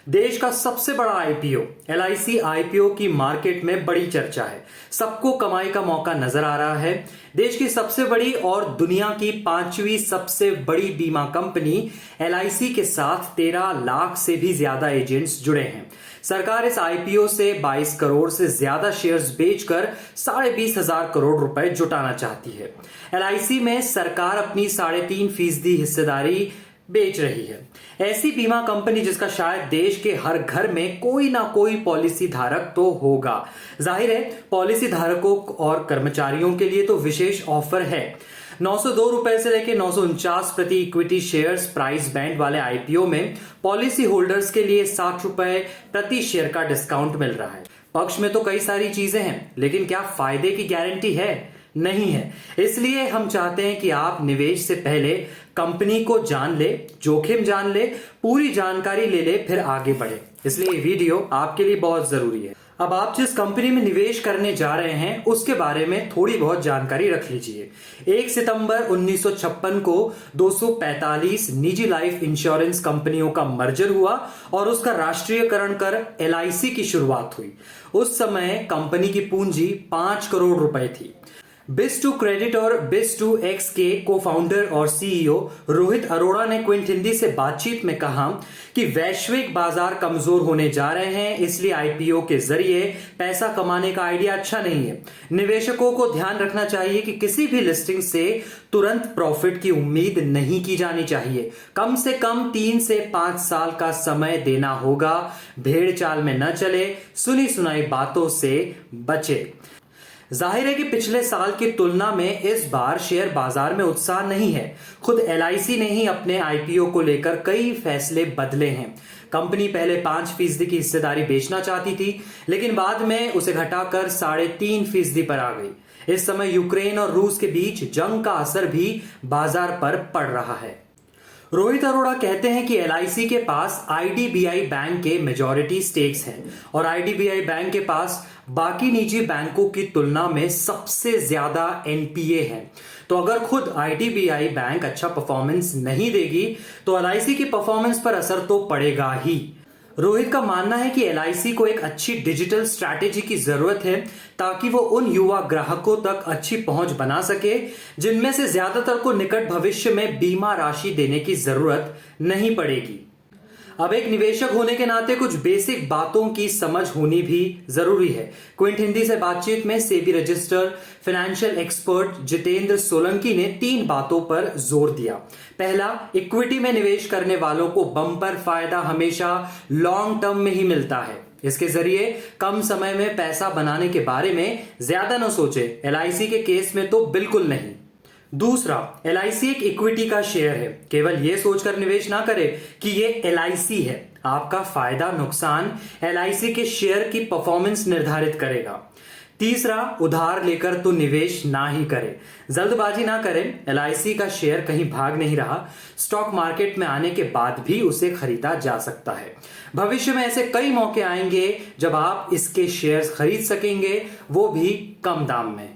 देश का सबसे बड़ा आईपीओ एलआईसी आईपीओ की मार्केट में बड़ी चर्चा है। सबको कमाई का मौका नजर आ रहा है। देश की सबसे बड़ी और दुनिया की 5वीं सबसे बड़ी बीमा कंपनी एलआईसी के साथ 13 लाख से भी ज्यादा एजेंट्स जुड़े हैं। सरकार इस आईपीओ से 22 करोड़ से ज्यादा शेयर्स बेचकर 20,500 करोड़ रुपए जुटाना चाहती है। एलआईसी में सरकार अपनी 3.5% हिस्सेदारी बेच रही है। ऐसी बीमा कंपनी जिसका शायद देश के हर घर में कोई ना कोई पॉलिसी धारक तो होगा। जाहिर है, पॉलिसी धारकों और कर्मचारियों के लिए तो विशेष ऑफर है। 902 रुपए से लेकर 949 प्रति इक्विटी शेयर्स प्राइस बैंड वाले आईपीओ में पॉलिसी होल्डर्स के लिए 60 रुपए प्रति शेयर का डिस्काउंट मिल रहा है। पक्ष में तो कई सारी चीजें हैं, लेकिन क्या फायदे की गारंटी है? नहीं है। इसलिए हम चाहते हैं कि आप निवेश से पहले कंपनी को जान ले, जोखिम जान ले, पूरी जानकारी ले ले, फिर आगे बढ़े। इसलिए ये वीडियो आपके लिए बहुत जरूरी है। अब आप जिस कंपनी में निवेश करने जा रहे हैं उसके बारे में थोड़ी बहुत जानकारी रख लीजिए। 1 सितंबर 1956 को 245 निजी लाइफ इंश्योरेंस कंपनियों का मर्जर हुआ और उसका राष्ट्रीयकरण कर एलआईसी की शुरुआत हुई। उस समय कंपनी की पूंजी 5 करोड़ रुपए थी। बिज2 क्रेडिट और बिज2x के को-फाउंडर और सीईओ रोहित अरोड़ा ने क्विंट हिंदी से बातचीत में कहा कि वैश्विक बाजार कमजोर होने जा रहे हैं, इसलिए आईपीओ के जरिए पैसा कमाने का आइडिया अच्छा नहीं है। निवेशकों को ध्यान रखना चाहिए कि किसी भी लिस्टिंग से तुरंत प्रॉफिट की उम्मीद नहीं की जानी चाहिए। कम से कम 3 से 5 साल का समय देना होगा। भेड़ चाल में न चले, सुनी सुनाई बातों से बचे। जाहिर है कि पिछले साल की तुलना में इस बार शेयर बाजार में उत्साह नहीं है। खुद एलआईसी ने ही अपने आईपीओ को लेकर कई फैसले बदले हैं। कंपनी पहले 5% की हिस्सेदारी बेचना चाहती थी, लेकिन बाद में उसे घटाकर 3.5% पर आ गई। इस समय यूक्रेन और रूस के बीच जंग का असर भी बाजार पर पड़ रहा है। रोहित अरोड़ा कहते हैं कि एलआईसी के पास आईडीबीआई बैंक के मेजॉरिटी स्टेक्स हैं और आईडीबीआई बैंक के पास बाकी निजी बैंकों की तुलना में सबसे ज्यादा एनपीए है। तो अगर खुद आईडीबीआई बैंक अच्छा परफॉर्मेंस नहीं देगी तो एलआईसी की परफॉर्मेंस पर असर तो पड़ेगा ही। रोहित का मानना है कि एलआईसी को एक अच्छी डिजिटल स्ट्रैटेजी की जरूरत है ताकि वो उन युवा ग्राहकों तक अच्छी पहुंच बना सके जिनमें से ज्यादातर को निकट भविष्य में बीमा राशि देने की जरूरत नहीं पड़ेगी। अब एक निवेशक होने के नाते कुछ बेसिक बातों की समझ होनी भी जरूरी है। क्विंट हिंदी से बातचीत में SEBI registered financial expert Jitendra Solanki ने 3 बातों पर जोर दिया। पहला, इक्विटी में निवेश करने वालों को बम्पर फायदा हमेशा लॉन्ग टर्म में ही मिलता है। इसके जरिए कम समय में पैसा बनाने के बारे में ज्यादा न सोचे। एलआईसी के केस में तो बिल्कुल नहीं। दूसरा, एलआईसी एक इक्विटी का शेयर है। केवल यह सोचकर निवेश ना करें कि यह एलआईसी है। आपका फायदा नुकसान एलआईसी के शेयर की परफॉर्मेंस निर्धारित करेगा। तीसरा, उधार लेकर तो निवेश ना ही करें। जल्दबाजी ना करें। एलआईसी का शेयर कहीं भाग नहीं रहा। स्टॉक मार्केट में आने के बाद भी उसे खरीदा जा सकता है। भविष्य में ऐसे कई मौके आएंगे जब आप इसके शेयर्स खरीद सकेंगे, वो भी कम दाम में।